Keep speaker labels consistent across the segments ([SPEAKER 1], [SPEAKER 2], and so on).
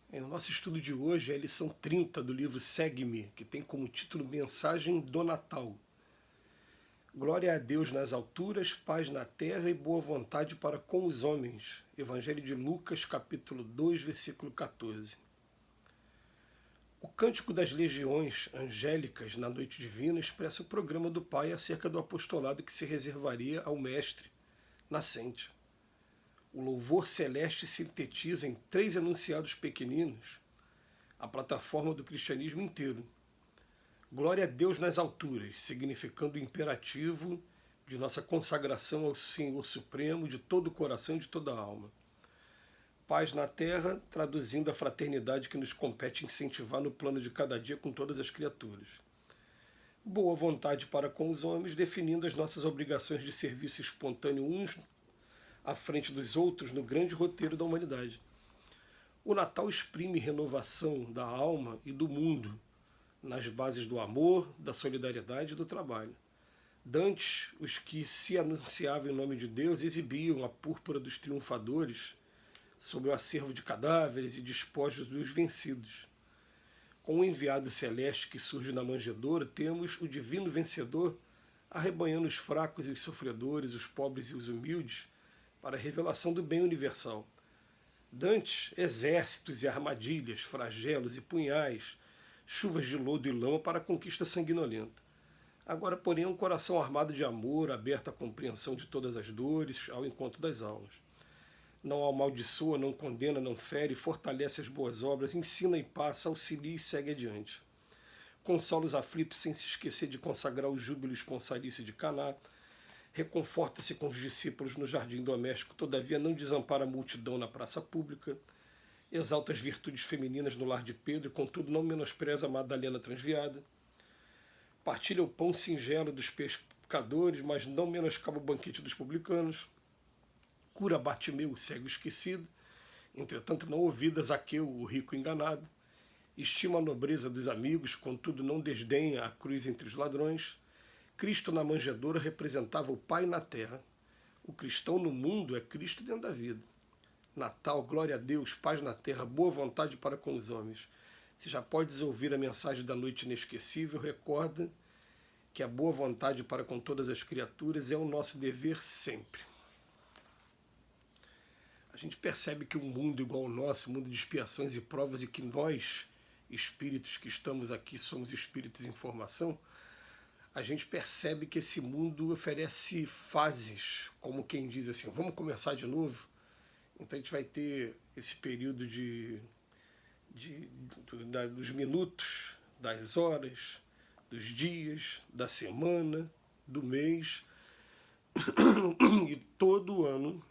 [SPEAKER 1] No nosso estudo de hoje é a lição 30 do livro Segue-me, que tem como título Mensagem do Natal. Glória a Deus nas alturas, paz na terra e boa vontade para com os homens. Evangelho de Lucas, capítulo 2, versículo 14. O Cântico das Legiões Angélicas na Noite Divina expressa o programa do Pai acerca do apostolado que se reservaria ao Mestre nascente. O louvor celeste sintetiza em 3 enunciados pequeninos a plataforma do cristianismo inteiro. Glória a Deus nas alturas, significando o imperativo de nossa consagração ao Senhor Supremo de todo o coração e de toda a alma. Paz na terra, traduzindo a fraternidade que nos compete incentivar no plano de cada dia com todas as criaturas. Boa vontade para com os homens, definindo as nossas obrigações de serviço espontâneo uns à frente dos outros no grande roteiro da humanidade. O Natal exprime renovação da alma e do mundo, nas bases do amor, da solidariedade e do trabalho. Dantes, os que se anunciavam em nome de Deus, exibiam a púrpura dos triunfadores sobre o acervo de cadáveres e despojos dos vencidos. Com o enviado celeste que surge na manjedoura, temos o divino vencedor arrebanhando os fracos e os sofredores, os pobres e os humildes, para a revelação do bem universal. Dantes, exércitos e armadilhas, flagelos e punhais, chuvas de lodo e lama para a conquista sanguinolenta. Agora, porém, um coração armado de amor, aberto à compreensão de todas as dores, ao encontro das almas. Não amaldiçoa, não condena, não fere, fortalece as boas obras, ensina e passa, auxilia e segue adiante. Consola os aflitos sem se esquecer de consagrar o júbilo esponsalice de Caná. Reconforta-se com os discípulos no jardim doméstico, todavia não desampara a multidão na praça pública. Exalta as virtudes femininas no lar de Pedro, contudo não menospreza a Madalena transviada. Partilha o pão singelo dos pescadores, mas não menoscaba o banquete dos publicanos. Cura Bartimeu, o cego esquecido, entretanto não ouvida Zaqueu, o rico enganado. Estima a nobreza dos amigos, contudo não desdenha a cruz entre os ladrões. Cristo na manjedoura representava o Pai na terra. O cristão no mundo é Cristo dentro da vida. Natal, glória a Deus, paz na terra, boa vontade para com os homens. Se já podes ouvir a mensagem da noite inesquecível, recorda que a boa vontade para com todas as criaturas é o nosso dever sempre. A gente percebe que um mundo igual ao nosso, um mundo de expiações e provas, e que nós, espíritos que estamos aqui, somos espíritos em formação, a gente percebe que esse mundo oferece fases, como quem diz assim, vamos começar de novo. Então a gente vai ter esse período dos minutos, das horas, dos dias, da semana, do mês, e todo ano,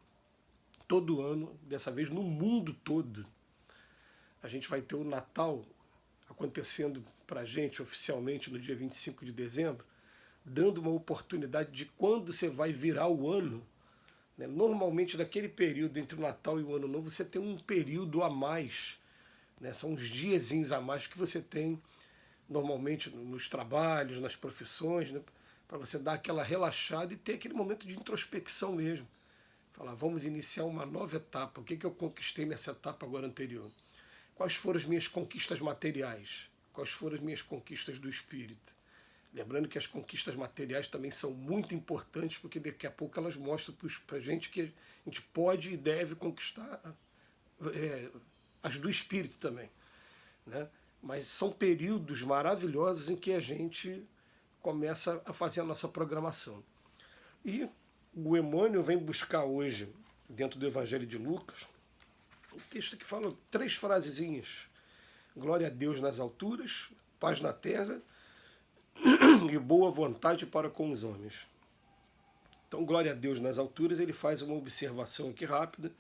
[SPEAKER 1] dessa vez no mundo todo, a gente vai ter o Natal acontecendo para a gente oficialmente no dia 25 de dezembro, dando uma oportunidade de quando você vai virar o ano, né? Normalmente naquele período entre o Natal e o Ano Novo você tem um período a mais, né? São uns diazinhos a mais que você tem normalmente nos trabalhos, nas profissões, né? Para você dar aquela relaxada e ter aquele momento de introspecção mesmo. Falar, vamos iniciar uma nova etapa. O que eu conquistei nessa etapa agora anterior? Quais foram as minhas conquistas materiais? Quais foram as minhas conquistas do espírito? Lembrando que as conquistas materiais também são muito importantes, porque daqui a pouco elas mostram para a gente que a gente pode e deve conquistar as do espírito também, né? Mas são períodos maravilhosos em que a gente começa a fazer a nossa programação. E o Emmanuel vem buscar hoje, dentro do Evangelho de Lucas, um texto que fala 3 frasezinhas. Glória a Deus nas alturas, paz na terra e boa vontade para com os homens. Então, glória a Deus nas alturas, ele faz uma observação aqui rápida,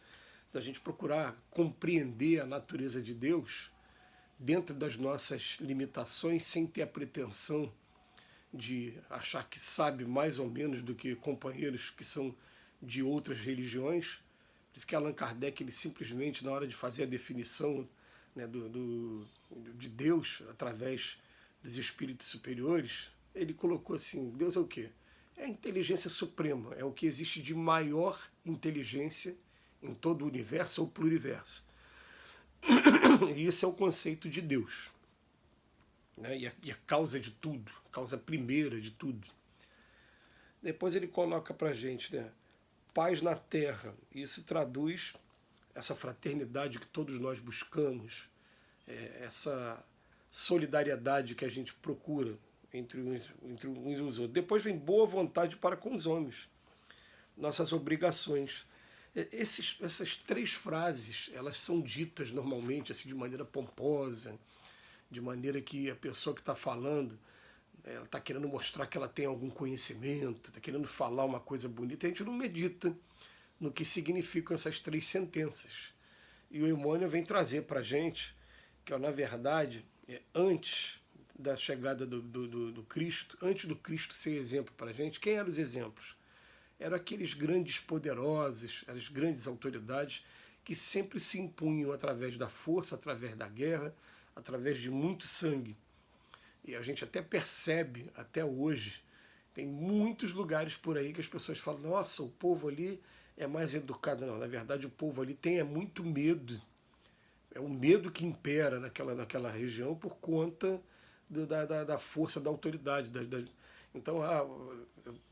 [SPEAKER 1] da gente procurar compreender a natureza de Deus dentro das nossas limitações, sem ter a pretensão de achar que sabe mais ou menos do que companheiros que são de outras religiões. Por isso que Allan Kardec, ele simplesmente, na hora de fazer a definição, né, de Deus, através dos espíritos superiores, ele colocou assim, Deus é o quê? É a inteligência suprema, é o que existe de maior inteligência em todo o universo ou pluriverso. E esse é o conceito de Deus, né? E a causa de tudo, a causa primeira de tudo. Depois ele coloca para a gente, né, paz na terra. Isso traduz essa fraternidade que todos nós buscamos, essa solidariedade que a gente procura entre uns e os outros. Depois vem boa vontade para com os homens, nossas obrigações. Essas três frases, elas são ditas normalmente assim de maneira pomposa, de maneira que a pessoa que está falando, ela está querendo mostrar que ela tem algum conhecimento, está querendo falar uma coisa bonita, e a gente não medita no que significam essas três sentenças. E o Emmanuel vem trazer para a gente que, na verdade, antes da chegada do Cristo, antes do Cristo ser exemplo para a gente, quem eram os exemplos? Eram aqueles grandes poderosos, as grandes autoridades que sempre se impunham através da força, através da guerra, através de muito sangue. E a gente até percebe, até hoje, tem muitos lugares por aí que as pessoas falam, nossa, o povo ali é mais educado. Não, na verdade o povo ali tem muito medo. É o medo que impera naquela região por conta da força da autoridade. Então,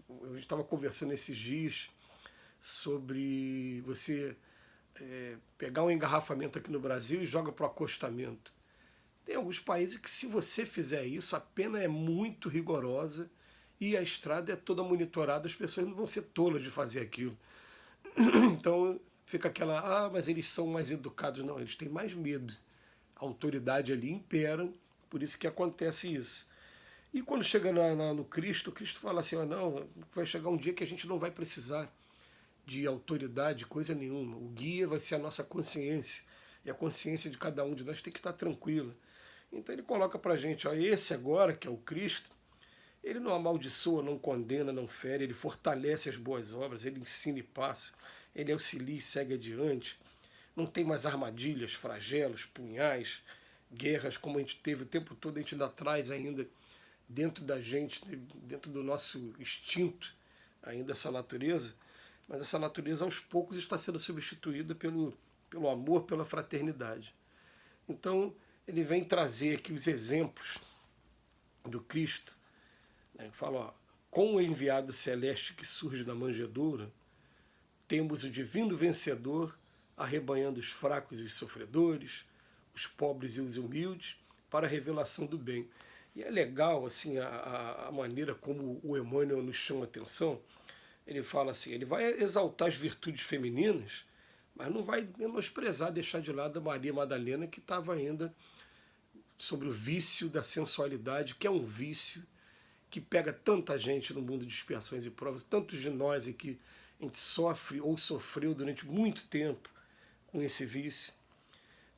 [SPEAKER 1] eu estava conversando esses dias sobre você pegar um engarrafamento aqui no Brasil e joga para o acostamento. Tem alguns países que, se você fizer isso, a pena é muito rigorosa e a estrada é toda monitorada, as pessoas não vão ser tolas de fazer aquilo. Então fica aquela, mas eles são mais educados. Não, eles têm mais medo. A autoridade ali impera, por isso que acontece isso. E quando chega no Cristo, o Cristo fala assim, não, vai chegar um dia que a gente não vai precisar de autoridade, coisa nenhuma. O guia vai ser a nossa consciência. E a consciência de cada um de nós tem que estar tranquila. Então ele coloca para a gente, esse agora, que é o Cristo, ele não amaldiçoa, não condena, não fere, ele fortalece as boas obras, ele ensina e passa, ele auxilia e segue adiante. Não tem mais armadilhas, flagelos, punhais, guerras, como a gente teve o tempo todo, a gente ainda traz ainda dentro da gente, dentro do nosso instinto, ainda essa natureza, mas essa natureza aos poucos está sendo substituída pelo amor, pela fraternidade. Então, ele vem trazer aqui os exemplos do Cristo, né, que fala, com o enviado celeste que surge da manjedoura, temos o divino vencedor arrebanhando os fracos e os sofredores, os pobres e os humildes, para a revelação do bem. E é legal assim a maneira como o Emmanuel nos chama a atenção. Ele fala assim, ele vai exaltar as virtudes femininas, mas não vai menosprezar, deixar de lado a Maria Madalena, que estava ainda sobre o vício da sensualidade, que é um vício que pega tanta gente no mundo de expiações e provas, tantos de nós aqui, a gente sofre ou sofreu durante muito tempo com esse vício.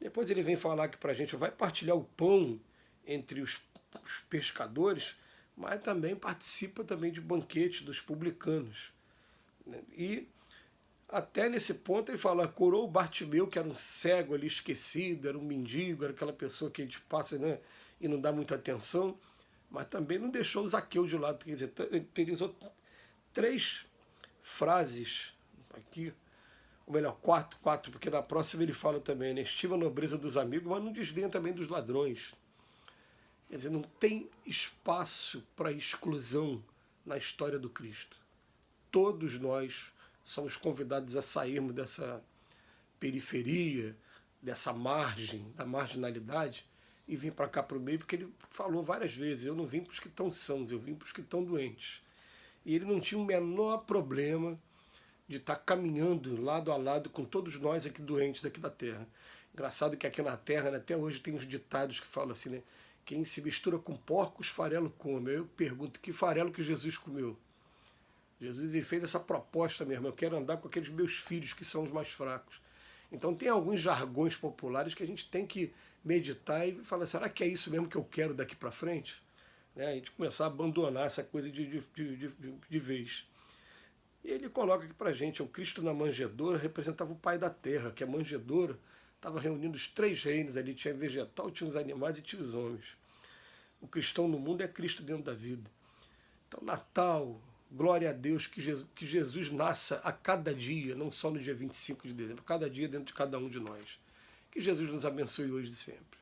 [SPEAKER 1] Depois ele vem falar que para a gente vai partilhar o pão entre os pescadores, mas também participa também de banquete dos publicanos. E até nesse ponto ele fala, coroou Bartimeu, que era um cego ali esquecido, era um mendigo, era aquela pessoa que a gente passa, né, e não dá muita atenção, mas também não deixou o Zaqueu de lado. Quer dizer, ele usou três frases aqui, ou melhor, quatro, porque na próxima ele fala também, né, estima a nobreza dos amigos, mas não desdenha também dos ladrões. Quer dizer, não tem espaço para exclusão na história do Cristo. Todos nós somos convidados a sairmos dessa periferia, dessa margem, da marginalidade, e vir para cá para o meio, porque ele falou várias vezes, eu não vim para os que estão sãos, eu vim para os que estão doentes. E ele não tinha o menor problema de estar caminhando lado a lado com todos nós aqui doentes aqui da Terra. Engraçado que aqui na Terra, né, até hoje tem uns ditados que falam assim, né, quem se mistura com porcos, farelo come. Eu pergunto, que farelo que Jesus comeu? Jesus ele fez essa proposta mesmo, eu quero andar com aqueles meus filhos que são os mais fracos. Então tem alguns jargões populares que a gente tem que meditar e falar, será que é isso mesmo que eu quero daqui para frente? Né? A gente começar a abandonar essa coisa de vez. E ele coloca aqui para a gente, o Cristo na manjedoura representava o Pai da Terra, que a manjedoura estava reunindo os três reinos ali, tinha vegetal, tinha os animais e tinha os homens. O cristão no mundo é Cristo dentro da vida. Então, Natal, glória a Deus, que Jesus nasça a cada dia, não só no dia 25 de dezembro, cada dia dentro de cada um de nós. Que Jesus nos abençoe hoje e sempre.